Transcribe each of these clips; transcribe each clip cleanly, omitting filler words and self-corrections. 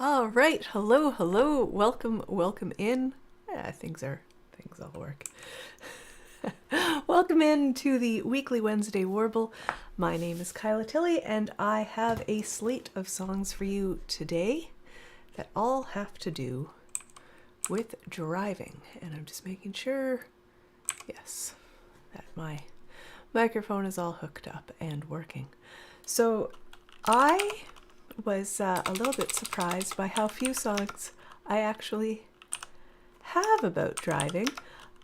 All right, hello, welcome in. Yeah, things all work. Welcome in to the weekly Wednesday Warble. My name is Kyla Tilley, and I have a slate of songs for you today that all have to do with driving. And I'm just making sure, yes, that my microphone is all hooked up and working. So I was a little bit surprised by how few songs I actually have about driving,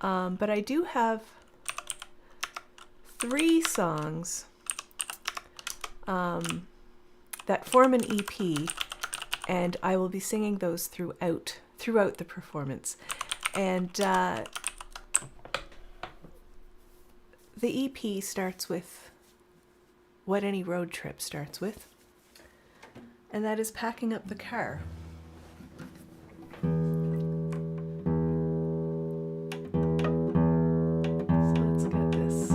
but I do have 3 songs that form an EP, and I will be singing those throughout the performance. And the EP starts with what any road trip starts with, and that is packing up the car. So let's get this.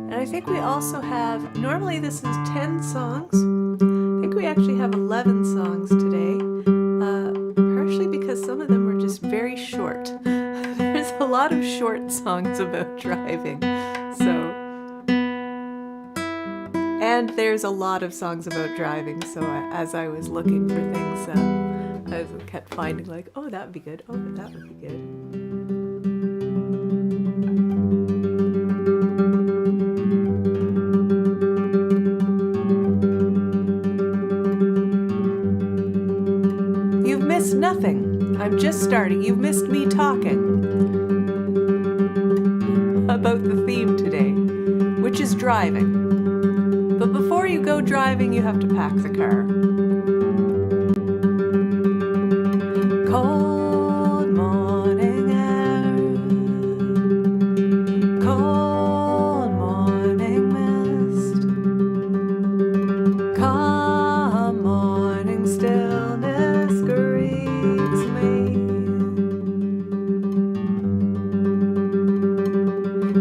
And I think we also have, normally this is 10 songs. I think we actually have 11 songs today, partially because some of them were just very short. There's a lot of short songs about driving, and there's a lot of songs about driving, so as I was looking for things, I kept finding like, oh, that would be good, oh, that would be good. You've missed nothing. I'm just starting. You've missed me talking about the theme today, which is driving. But before you go driving, you have to pack the car. Cold morning air, cold morning mist, calm morning stillness greets me.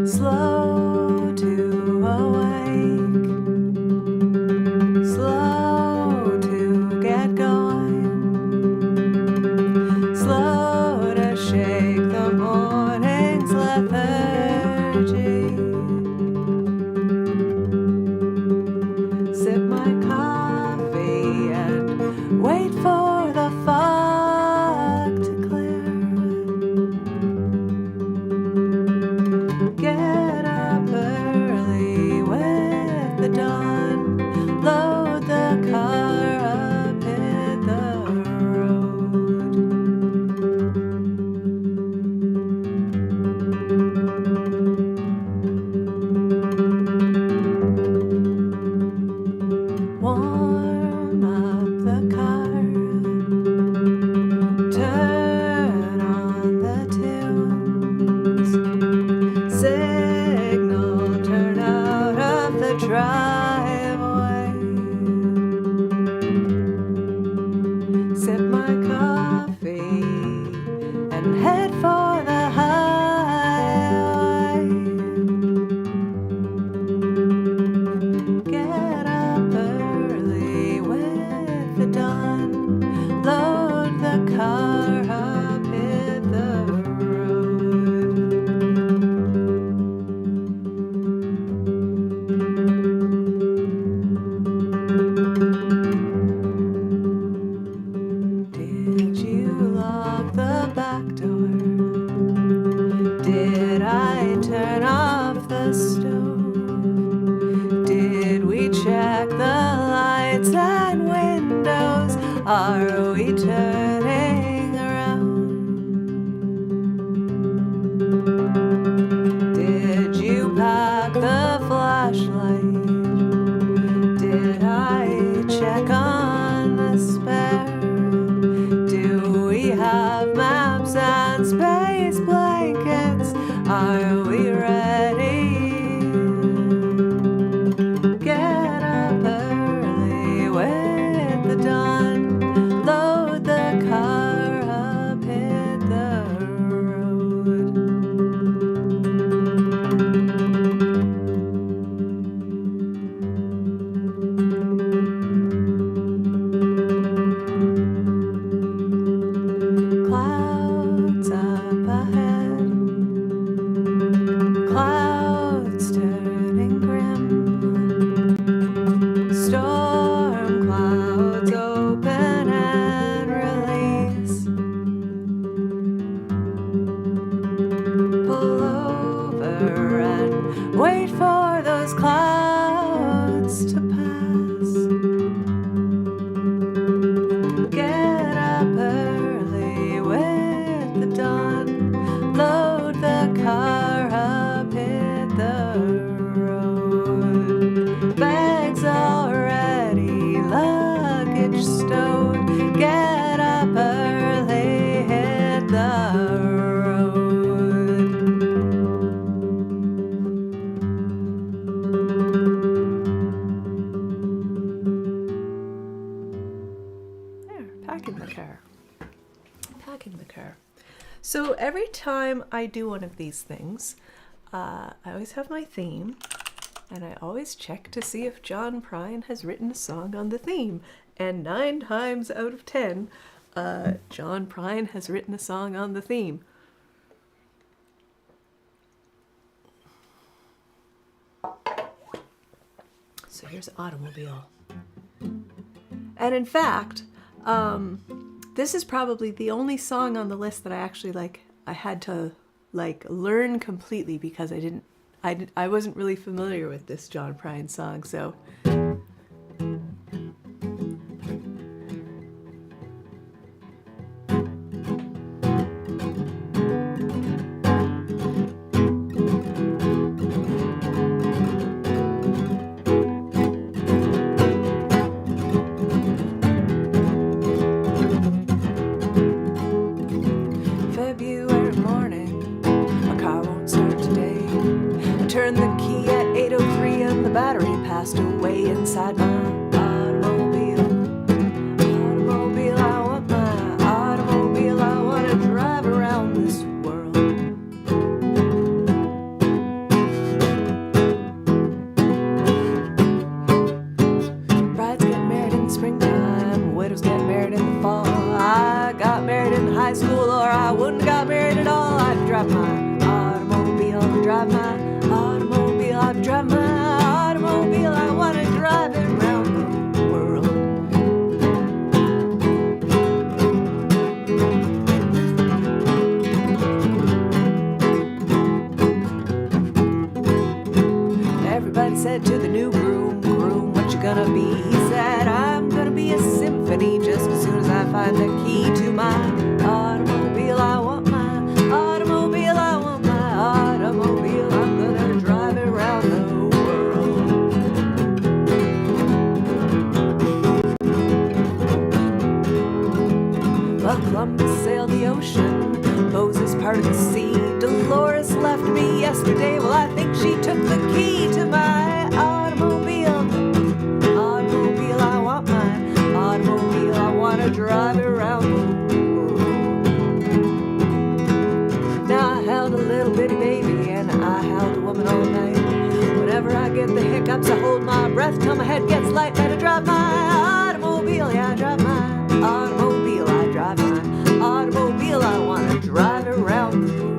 Slow to awake, slow to get going, slow to shake the morning's lethargy. Sip my coffee and wait for the fog to clear. Get up early with the dawn, load the car up, hit the road. Warm up the car, turn on the tunes, signal, turn out of the driveway. Sip my coffee and head for the highway. Get up early with the dawn, load the car up, hit the road. Did you lock the back door? Did I turn off the stove? Did we check the lights and windows? Are we turning around? Did you pack the flashlight? Did I check on the spare? Do we have maps and space blankets? Are we ready? Get up early with the dawn, load the car. Packing the car. So every time I do one of these things, I always have my theme, and I always check to see if John Prine has written a song on the theme. And 9 times out of 10, John Prine has written a song on the theme. So here's Automobile. And in fact, this is probably the only song on the list that I actually I had to learn completely because I wasn't really familiar with this John Prine song, so. Away inside my automobile. Automobile, I want my automobile. I want to drive around this world. Brides get married in the springtime, widows get married in the fall. I got married in high school, or I wouldn't have got married at all. I'd drive my automobile, drive my automobile, I'd drive my automobile, I want to drive it around the world. Everybody said to the new groom, groom, what you gonna be? He said, I'm gonna be a symphony just as soon as I find the key to my automobile. I want my automobile, I want my automobile, I'm gonna drive it around the world. Columbus sailed the ocean, Moses parted the sea. Dolores left me yesterday, well I think she took the key to my automobile. Automobile, I want my automobile, I want to drive around the world. Now I held a little bitty baby and I held a woman all night. Whenever I get the hiccups I hold my breath till my head gets light. And I drive my automobile, yeah I drive my automobile, I drive my automobile, I want to drive around the world.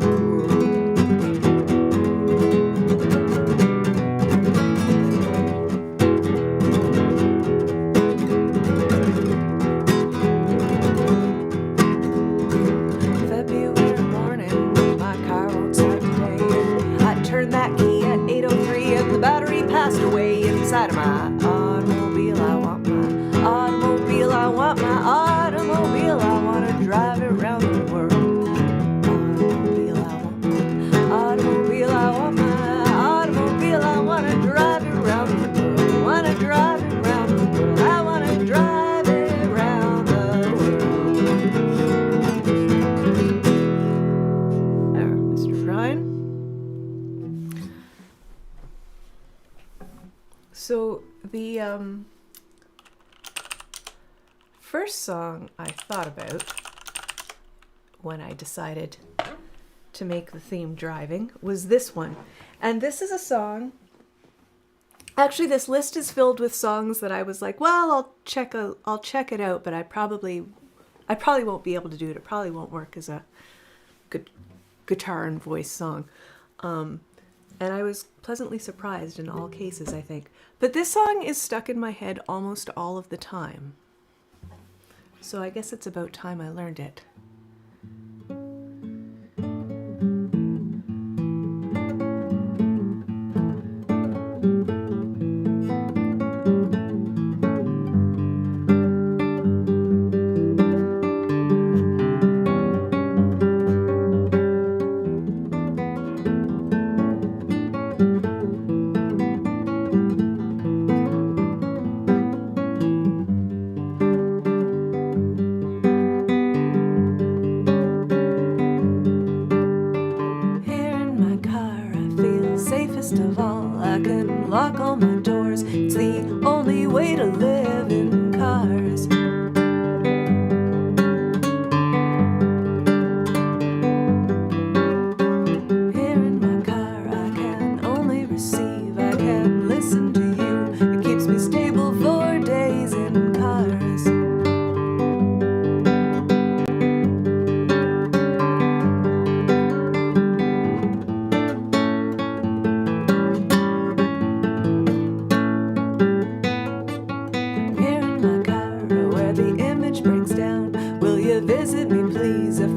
February morning, my car won't start today. I turned that key at 8:03 and the battery passed away inside of my automobile. I want my automobile, I want my automobile, I want to drive it around the world. Automobile, I want my automobile, I want my automobile, I want to drive it around the world. I want to drive it around the world. I want to drive it around the world. There, Mr. Prine. So the first song I thought about when I decided to make the theme driving was this one. And this is a song, actually this list is filled with songs that I was like, well, I'll check it out, but I probably won't be able to do it. It probably won't work as a good guitar and voice song. And I was pleasantly surprised in all cases, I think. But this song is stuck in my head almost all of the time. So I guess it's about time I learned it. Of all, I can lock all my doors. It's the only way to live in cars.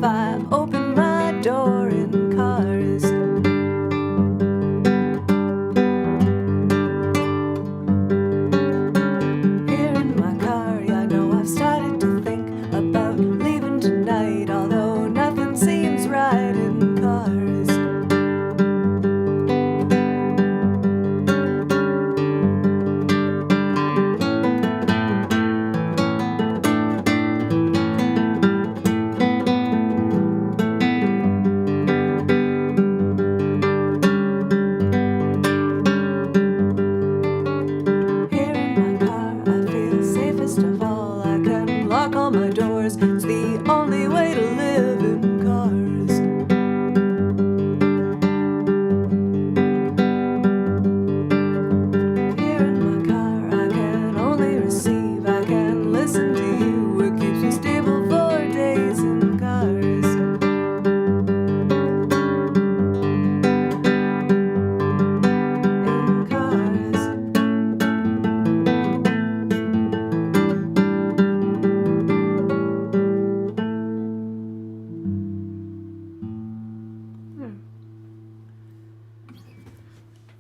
if I open my door in cars. Here in my car, yeah, I know I've started to think about leaving tonight, although nothing seems right in cars. Here in my car, I feel safest of all. I can lock all my doors. It's the only way to live in cars. Here in my car, I can only receive. I can listen to you. It keeps me stable for days in cars. In cars.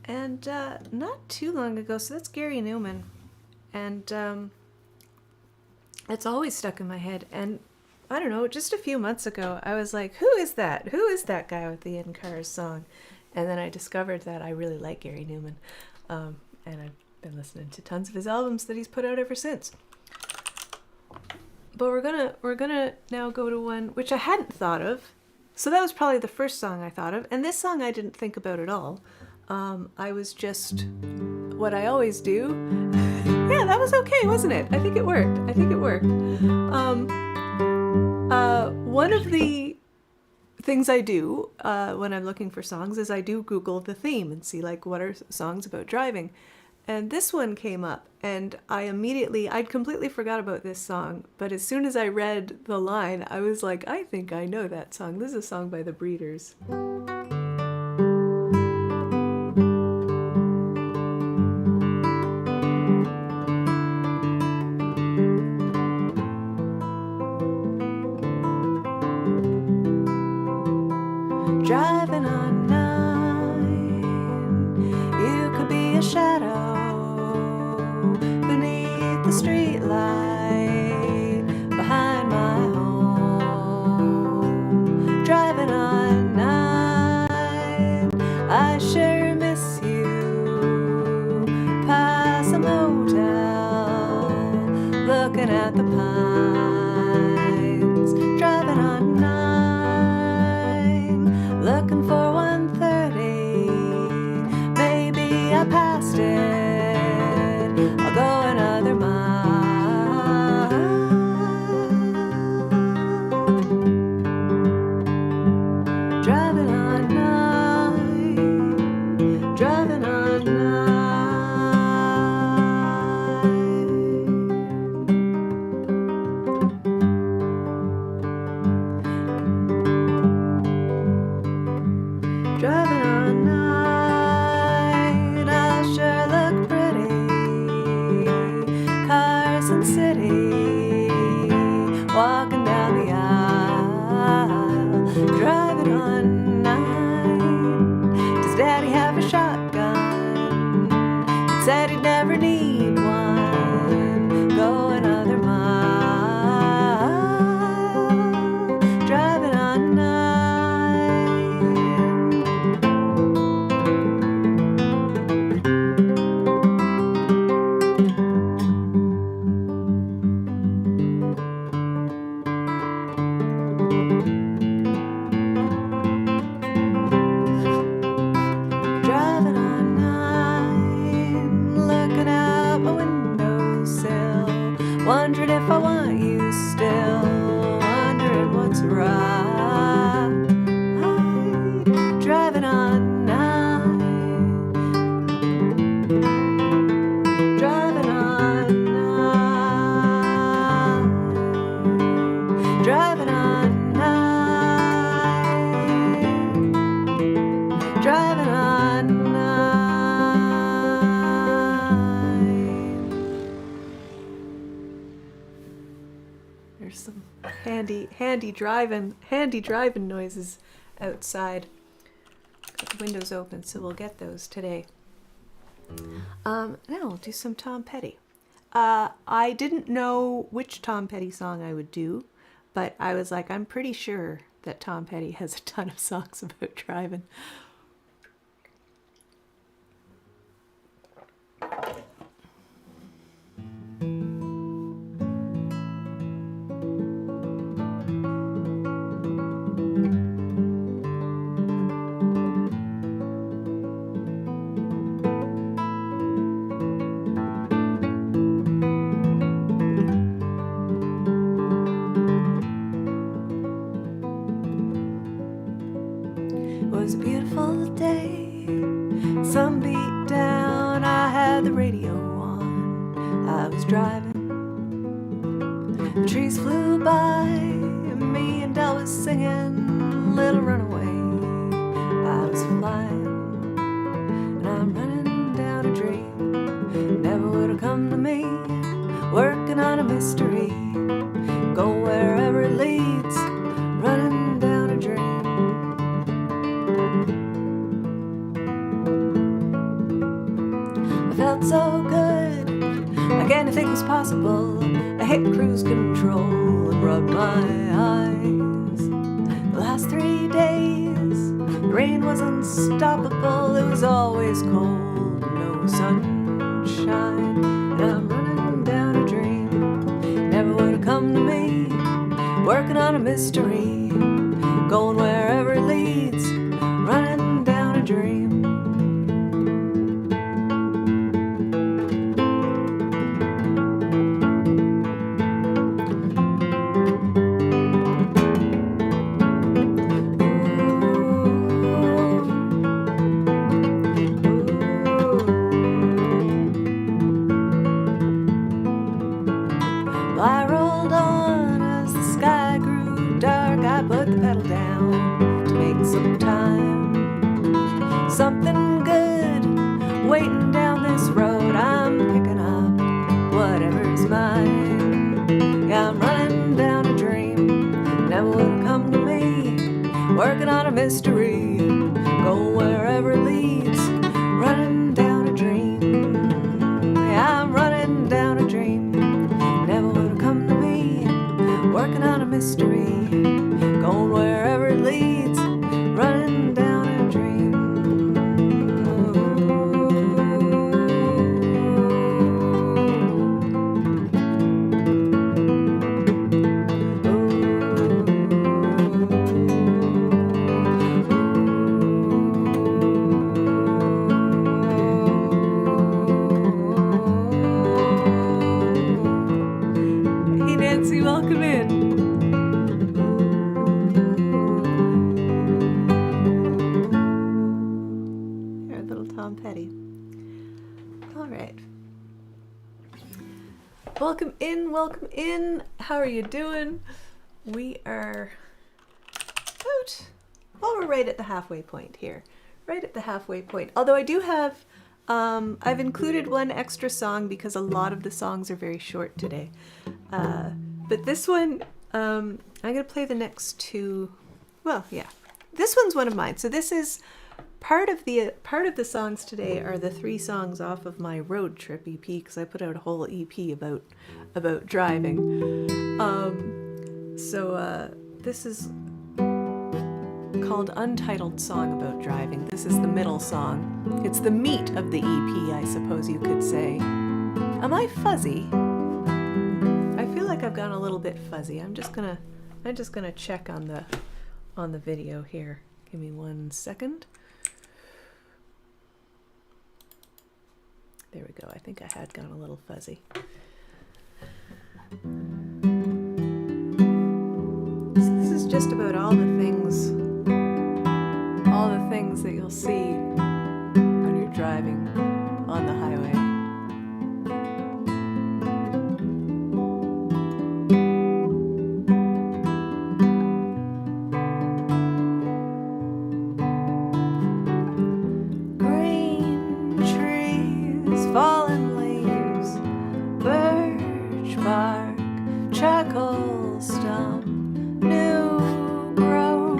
And not too long ago, so that's Gary Newman, and it's always stuck in my head. And I don't know, just a few months ago, I was like, who is that? Who is that guy with the In Cars song? And then I discovered that I really like Gary Newman, and I've been listening to tons of his albums that he's put out ever since. But we're gonna now go to one which I hadn't thought of. So that was probably the first song I thought of, and this song I didn't think about at all. I was just what I always do. Yeah, that was okay, wasn't it? I think it worked. One of the things I do when I'm looking for songs is I do Google the theme and see like what are songs about driving. And this one came up, and I'd completely forgot about this song, but as soon as I read the line, I was like, I think I know that song. This is a song by the Breeders. Driving on 9, you could be a shadow beneath the street light behind my home. Driving on 9, I sure miss you. Past a motel, looking at the pines. Driving on 9, looking for 1:30. Maybe I passed it. I'll go another mile. Driving on 9, driving on 9. Driving on 9, I sure look pretty. Carson City, walking down the aisle. Driving on 9, does Daddy have a shotgun? He said he'd never need one. Go another mile. Driving on 9. Driving on 9, looking out my windowsill, wondering if I want you still, wondering what's right. Driving on 9, driving on 9, driving on 9, driving on 9. There's some handy driving noises outside. Got the windows open, so we'll get those today. Now we'll do some Tom Petty. I didn't know which Tom Petty song I would do, but I was like, I'm pretty sure that Tom Petty has a ton of songs about driving. It was a beautiful day, sun beat down, I had the radio on, I was driving, the trees flew by, and me and Del was singing Little Runaway, I was flying, and I'm running down a dream, never would have come to me, working on a mystery, go wherever it leads, running down a dream. Felt so good, like anything was possible. I hit cruise control and rubbed my eyes. The last 3 days, the rain was unstoppable. It was always cold, no sunshine. And I'm running down a dream, never would have come to me. Working on a mystery, going wherever it leads, running down a dream. I rolled on as the sky grew dark. I put the pedal down to make some time. Something good waiting down this road. I'm picking up whatever's mine. Yeah, I'm running down a dream, never would have come to me. Working on a mystery, go wherever it leads. Running down a dream. Yeah, I'm running down a dream, never would have come to me. Working on a mystery, going wherever it leads. Running down a dream. Hey Nancy, welcome in. Here, little Tom Petty. All right. Welcome in, welcome in. How are you doing? We are about, well, we're right at the halfway point here. Right at the halfway point. Although I do have, I've included one extra song because a lot of the songs are very short today. But this one, I'm going to play the next two. Well, yeah, this one's one of mine. So this is part of the songs today are the 3 songs off of my road trip EP, because I put out a whole EP about driving. This is called Untitled Song About Driving. This is the middle song. It's the meat of the EP, I suppose you could say. Am I fuzzy? I feel like I've gone a little bit fuzzy. I'm just gonna check on the video here. Give me 1 second. There we go. I think I had gone a little fuzzy. So this is just about all the things that you'll see when you're driving on the highway. Green trees, fallen leaves, birch bark, charcoal stump, new growth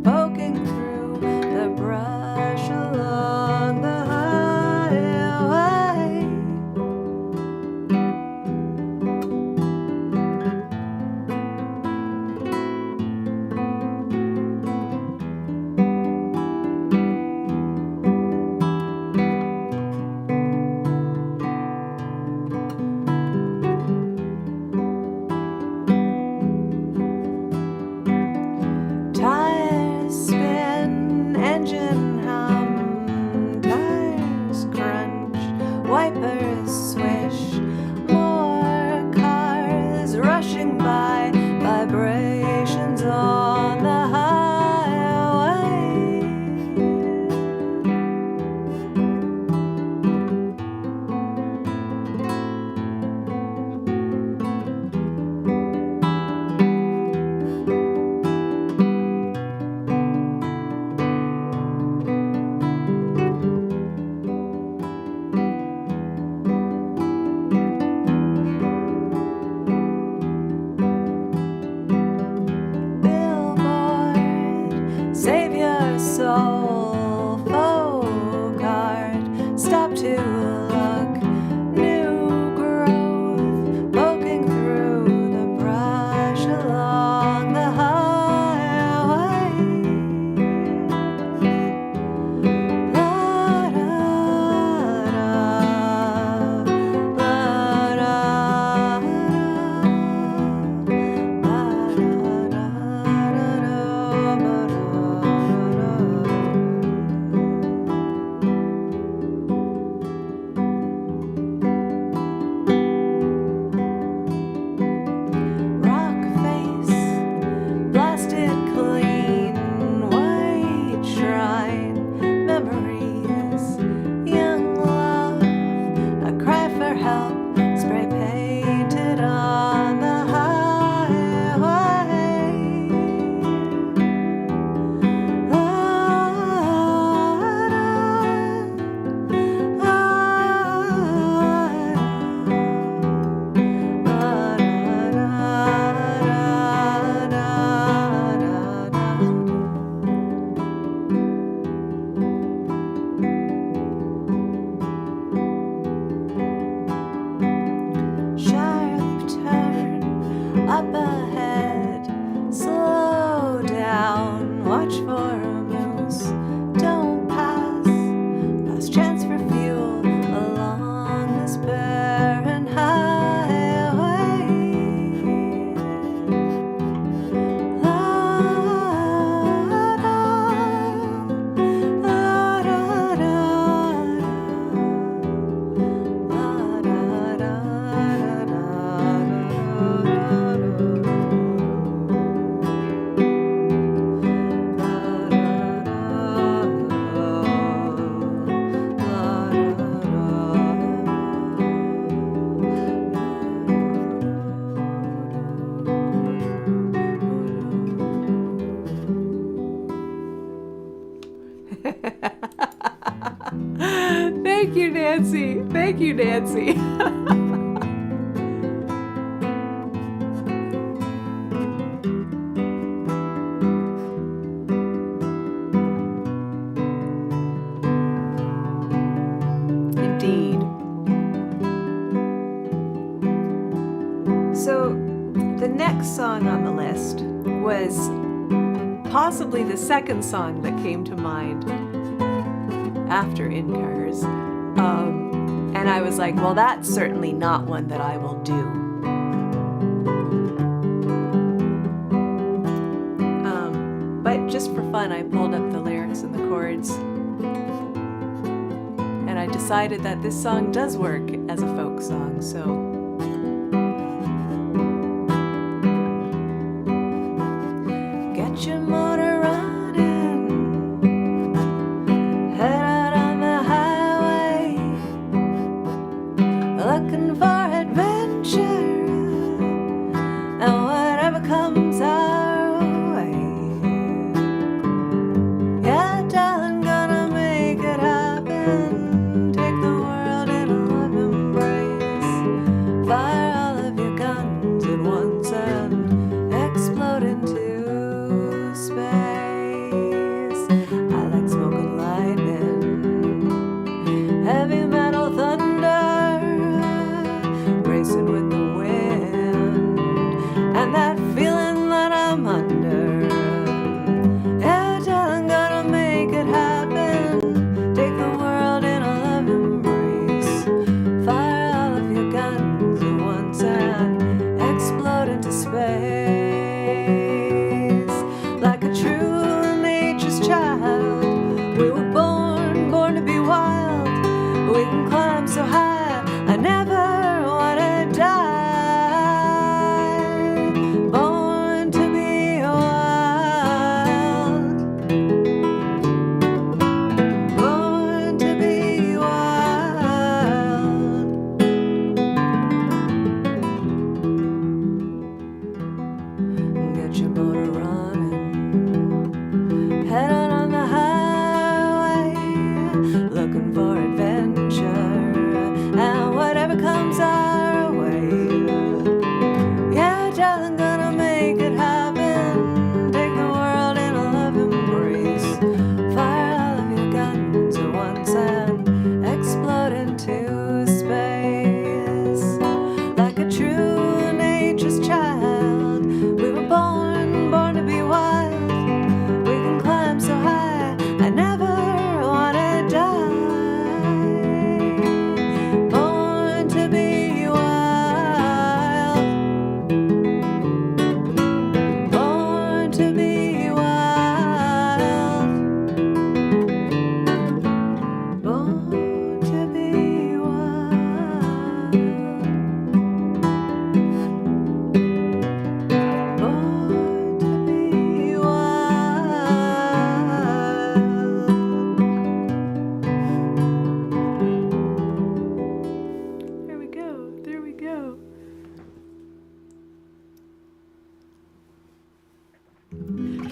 poking through the brush along the highway. Tires spin, engine hum, tires crunch, wipers swish, more cars rushing by, vibrations on the highway. Billboard, save your soul, folk art, stop to look, new growth, poking through the brush along the highway. La da da, la da rock face, blasted clean, white shrine, memories, young love, a cry for help, spray painted on the highway. La sharp turn up ahead, slow down, watch for a moose, don't pass, last chance for fuel along this barren highway. La da, la da da, la da da da Thank you, Nancy. Thank you, Nancy. Indeed. So, the next song on the list was possibly the second song that came to mind after In Cars. And I was like, well, that's certainly not one that I will do. But just for fun, I pulled up the lyrics and the chords. And I decided that this song does work as a folk song, so. Get your motor running, head out on the highway, looking for adventure, and whatever comes our way. Yeah, darling, gonna make it happen, take the world in a love embrace.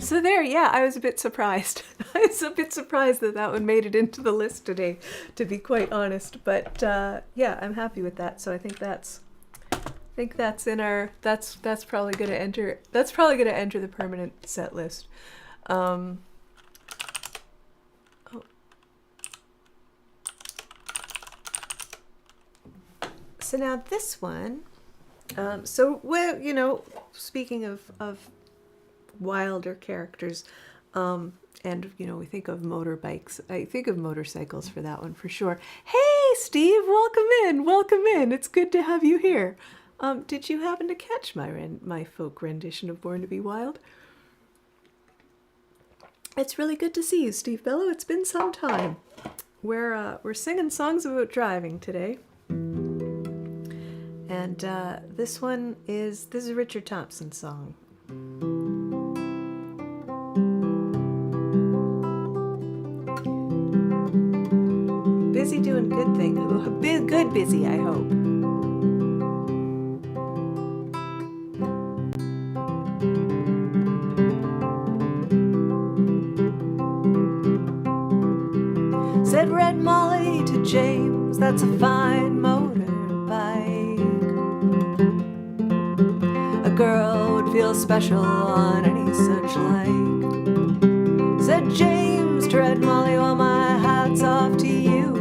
So there, yeah, I was a bit surprised. I was a bit surprised that that one made it into the list today, to be quite honest. But yeah, I'm happy with that. So I think that's in our that's probably gonna enter the permanent set list. Oh. So now this one. So well, you know, speaking of wilder characters, and you know, we think of motorbikes. I think of motorcycles for that one for sure. Hey, Steve, welcome in. Welcome in. It's good to have you here. Did you happen to catch my folk rendition of Born to Be Wild? It's really good to see you, Steve Bellow. It's been some time. We're singing songs about driving today. And this is a Richard Thompson song. Busy doing good things. Good busy, I hope. Said Red Molly to James, that's a fine motorbike. A girl would feel special on any such like. Said James to Red Molly, well, my hat's off to you.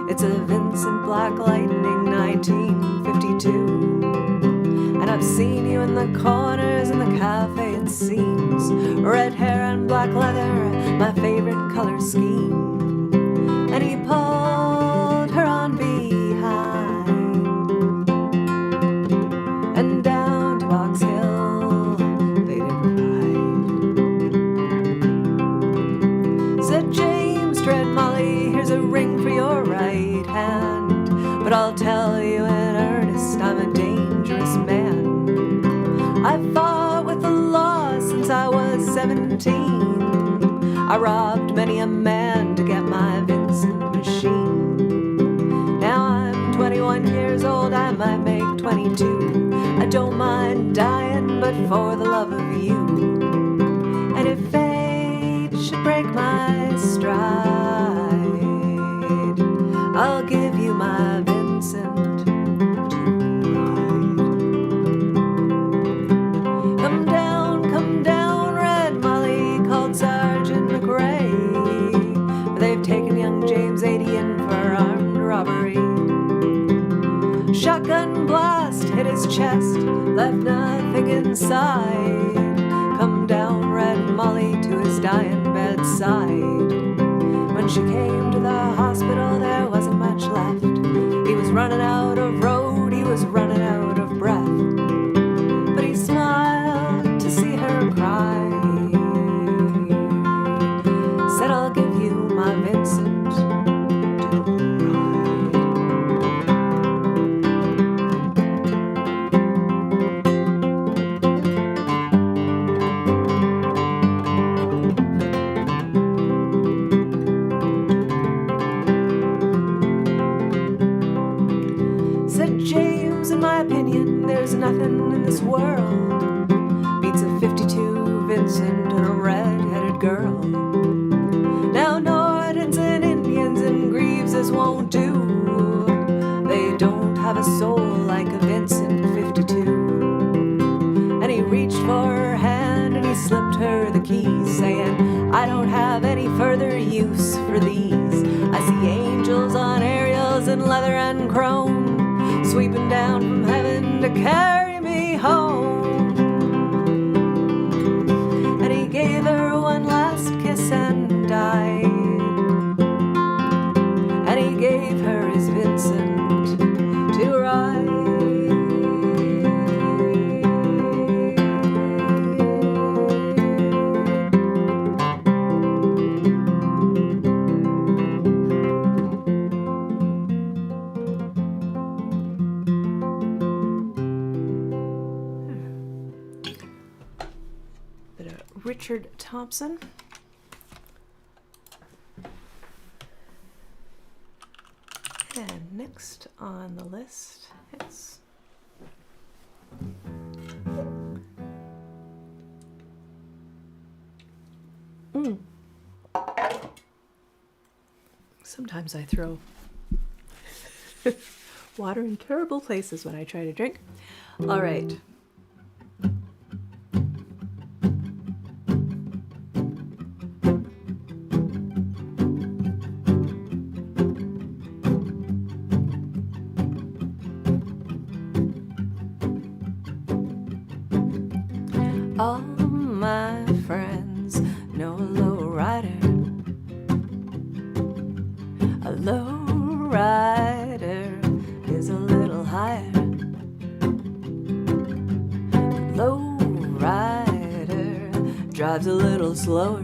It's a Vincent Black Lightning 1952. And I've seen you in the corners in the cafe, it seems. Red hair and black leather, my favorite color scheme. And he pulled her on behind, and down to Box Hill they did ride. Said James to Red Molly, here's a ring for your right hand, but I'll tell you in earnest, I'm a dangerous man. I've fought with the law since I was 17. I robbed many a man to get my Vincent machine. Now I'm 21 years old, I might make 22. I don't mind dying, but for the love of you. And if fate should break my stride, I'll give you my Vincent to ride. Come down, Red Molly, called Sergeant McRae. They've taken young James 80 in for armed robbery. Shotgun blast hit his chest, left nothing inside. Come down, Red Molly, to his dying bedside. When she came to the hospital, there wasn't much left. He was running out of road, he was running out of breath. But he smiled to see her cry. Said, I'll give you my Vincent to ride. Said James, in my opinion, there's nothing in this world beats a 52 Vincent and a red-headed girl. Now Nortons and Indians and Greaveses won't do. They don't have a soul like a Vincent 52. And he reached for her hand and he slipped her the keys, saying, I don't have any further use for these. I see angels on aerials in leather and chrome, sweeping down from heaven to carry me home. And he gave her one last kiss and died. And he gave her his Vincent to ride. Bit of Richard Thompson. And next on the list is Sometimes I throw water in terrible places when I try to drink. All right. All my friends know a low rider. A low rider is a little higher. A low rider drives a little slower.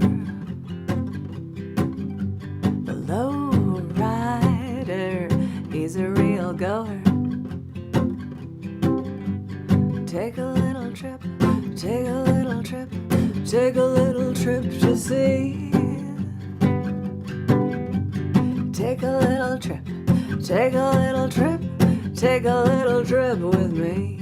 The low rider, he's a real goer. Take a little trip, take a little trip, take a little trip to see. Take a little trip, take a little trip, take a little trip with me.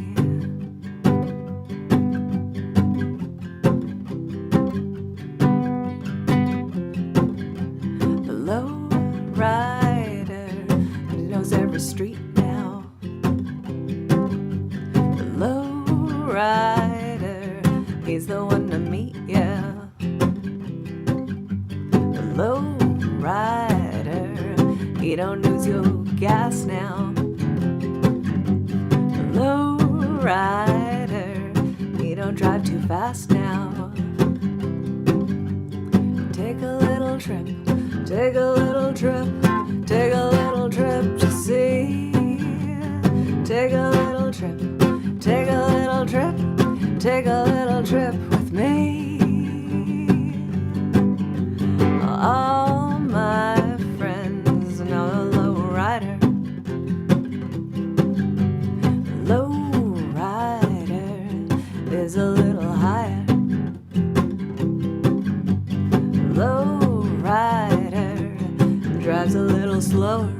The low rider knows every street now. The low rider, he's the one to meet, yeah. The low rider, he don't use your gas now. The low rider, he don't drive too fast now. Take a little trip, take a little trip, take a little trip to see. Take a little trip, take a little trip, take a little trip with me. All my friends know the low rider. The low rider is a little higher. The low rider drives a little slower.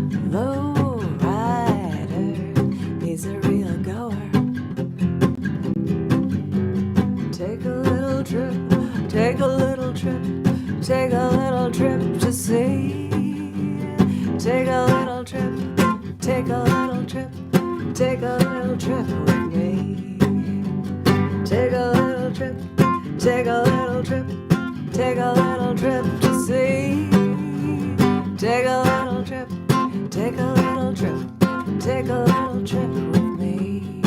The low rider, he's a real goer. Take a little trip, take a little trip, take a little trip to see. Take a little trip, take a little trip, take a little trip with me. Take a little trip, take a little trip, take a little trip to see. Take a little trip, take a little trip, take a little trip with me.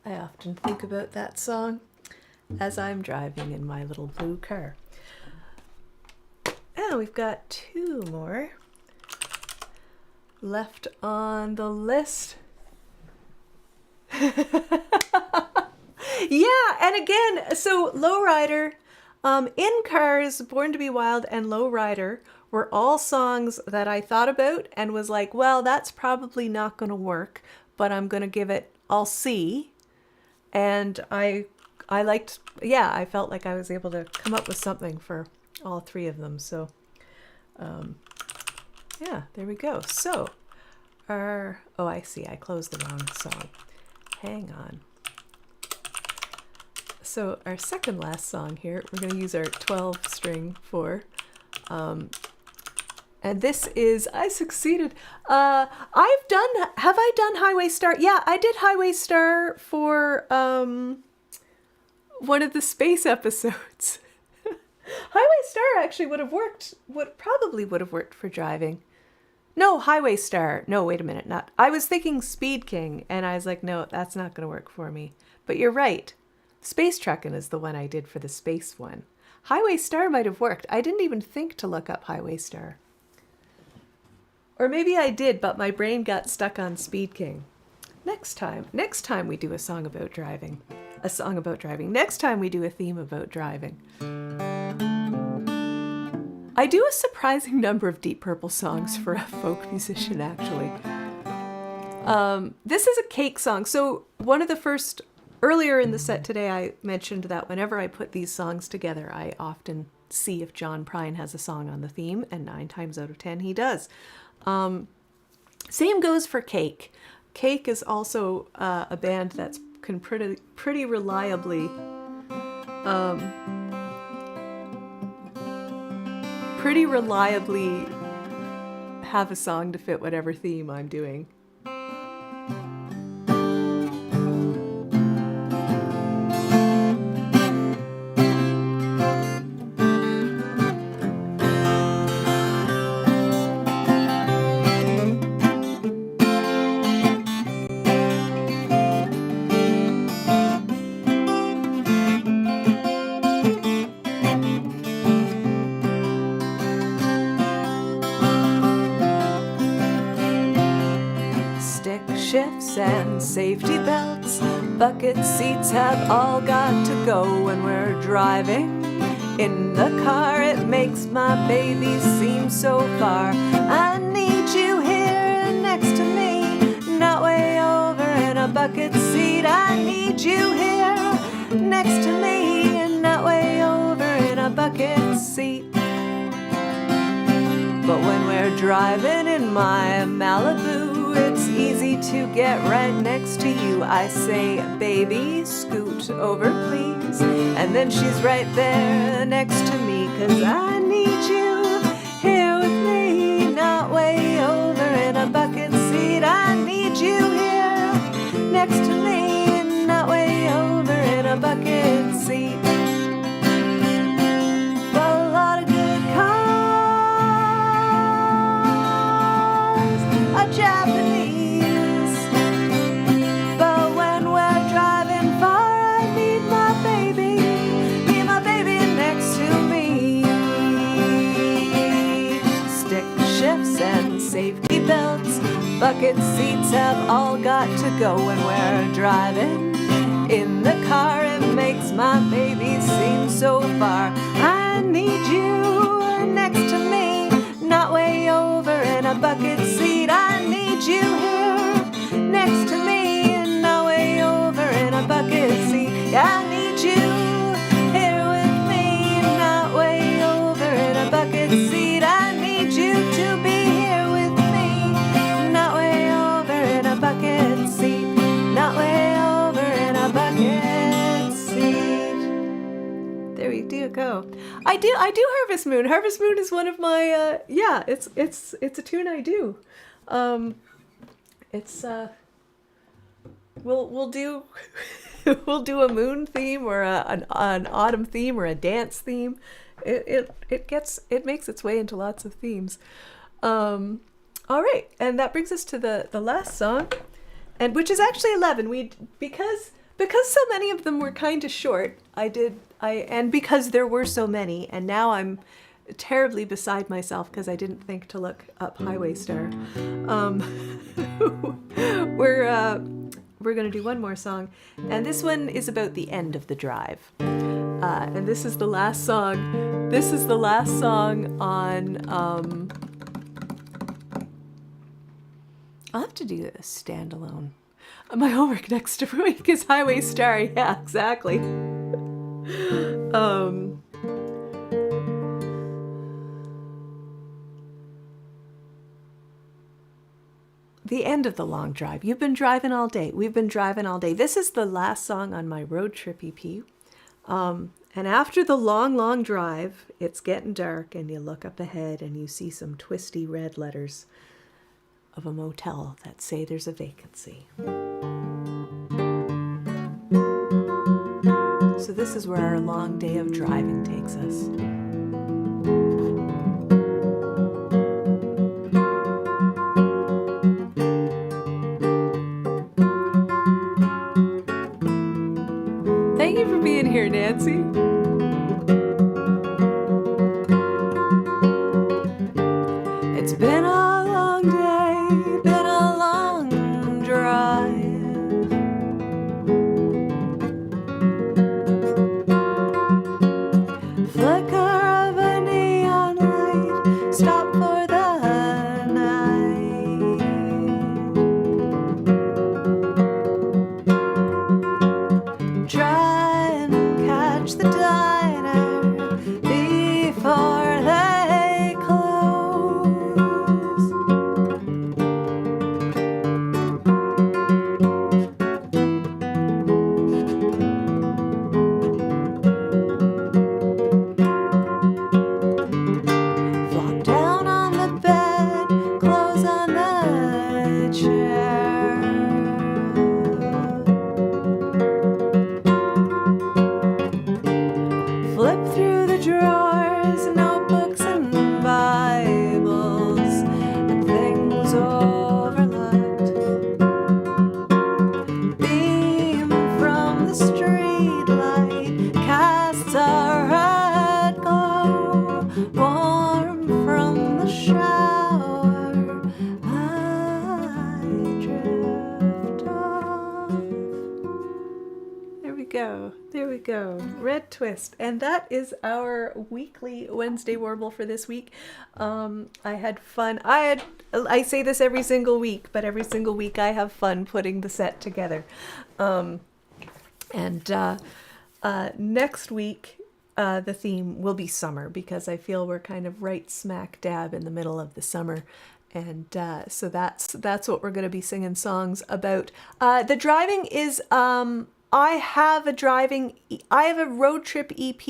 I often think about that song as I'm driving in my little blue car. And we've got two more left on the list. Yeah, and again, so Lowrider, In Cars, Born to Be Wild, and Lowrider were all songs that I thought about and was like, well, that's probably not going to work, but I'm going to give it, I'll see. And I liked, yeah, I felt like I was able to come up with something for all three of them. So, yeah, there we go. So, oh, I see, I closed the wrong song. Hang on. So our second last song here, we're going to use our 12 string for, and this is, I succeeded. Have I done Highway Star? Yeah, I did Highway Star for, one of the space episodes. Highway Star actually probably would have worked for driving. No, Highway Star. No, wait a minute. I was thinking Speed King, and I was like, no, that's not going to work for me. But you're right. Space Truckin' is the one I did for the space one. Highway Star might have worked. I didn't even think to look up Highway Star. Or maybe I did, but my brain got stuck on Speed King. Next time we do a song about driving. Next time we do a theme about driving. I do a surprising number of Deep Purple songs for a folk musician, actually. This is a Cake song. So one of the first, earlier in the set today, I mentioned that whenever I put these songs together, I often see if John Prine has a song on the theme, and 9 times out of 10 he does. Same goes for Cake. Cake is also a band that's can pretty reliably have a song to fit whatever theme I'm doing. Shifts and safety belts, bucket seats have all got to go when we're driving. In the car it makes my baby seem so far. I need you here next to me, not way over in a bucket seat. I need you here next to me and not way over in a bucket seat. But when we're driving in my Malibu, it's easy to get right next to you. I say, baby, scoot over, please. And then she's right there next to me, 'cause I need you here with me, not way over in a bucket seat. I need you here next to me, and not way over in a bucket seat. Japanese, but when we're driving far, I need my baby next to me. Stick shifts and safety belts, bucket seats have all got to go when we're driving. In the car it makes my baby seem so far. I need you next to me, not way over in a bucket seat. I need you here next to me and not way over in a bucket seat. I need you here with me, not way over in a bucket seat. I need you to be here with me, not way over in a bucket seat, not way over in a bucket seat. There you do go. I do Harvest Moon. Harvest Moon is one of my it's a tune I do. We'll do we'll do a moon theme or an autumn theme or a dance theme. It makes its way into lots of themes. All right, and that brings us to the last song, and which is actually 11. Because so many of them were kind of short, and because there were so many, and now I'm terribly beside myself because I didn't think to look up Highway Star. We're going to do one more song, and this one is about the end of the drive. And this is the last song. This is the last song on I'll have to do a standalone. My homework next week is Highway Star. Yeah, exactly. The end of the long drive. You've been driving all day. We've been driving all day. This is the last song on my road trip EP. And after the long drive, it's getting dark, and you look up ahead and you see some twisty red letters of a motel that say there's a vacancy. So this is where our long day of driving takes us. Thank you for being here, Nancy. It's been a long day, been a long drive. Flicker of a neon light, stop for the night. Try and catch the go. There we go. Red Twist. And that is our weekly Wednesday Warble for this week. I had fun. I say this every single week, but every single week I have fun putting the set together. Next week, the theme will be summer, because I feel we're kind of right smack dab in the middle of the summer. And so that's what we're going to be singing songs about. The driving is, I have a road trip EP.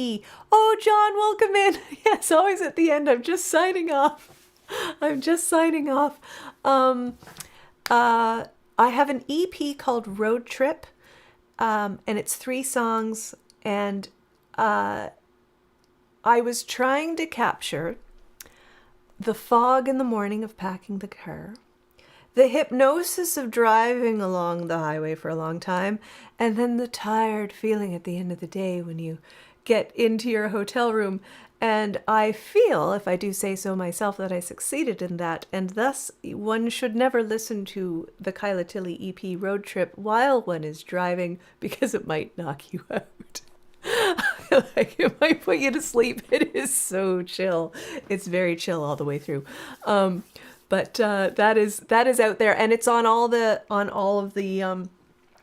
Oh, John, welcome in. Yes, always at the end. I'm just signing off. I have an EP called Road Trip, and it's 3 songs, and I was trying to capture the fog in the morning of packing the car, the hypnosis of driving along the highway for a long time, and then the tired feeling at the end of the day when you get into your hotel room. And I feel, if I do say so myself, that I succeeded in that, and thus one should never listen to the Kyla Tilley EP Road Trip while one is driving, because it might knock you out. Like, it might put you to sleep. It is so chill. It's very chill all the way through. But that is out there, and it's on all of the.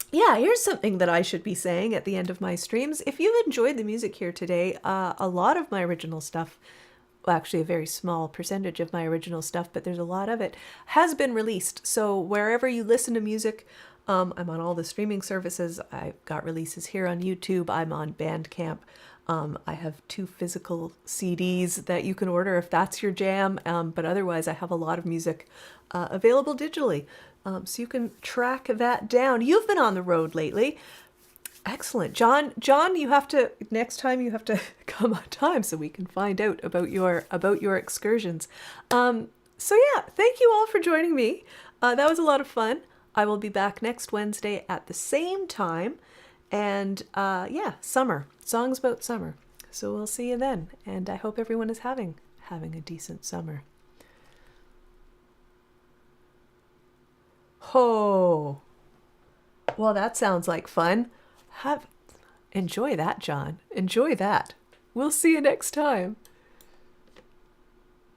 Yeah, here's something that I should be saying at the end of my streams. If you've enjoyed the music here today, a lot of my original stuff, well, actually a very small percentage of my original stuff, but there's a lot of it, has been released. So wherever you listen to music, I'm on all the streaming services. I've got releases here on YouTube. I'm on Bandcamp. I have 2 physical CDs that you can order if that's your jam. But otherwise, I have a lot of music available digitally. So you can track that down. You've been on the road lately. Excellent. John, next time you have to come on time so we can find out about your excursions. So yeah, thank you all for joining me. That was a lot of fun. I will be back next Wednesday at the same time. And summer. Songs about summer. So we'll see you then. And I hope everyone is having a decent summer. Oh, well, that sounds like fun. Enjoy that, John. Enjoy that. We'll see you next time.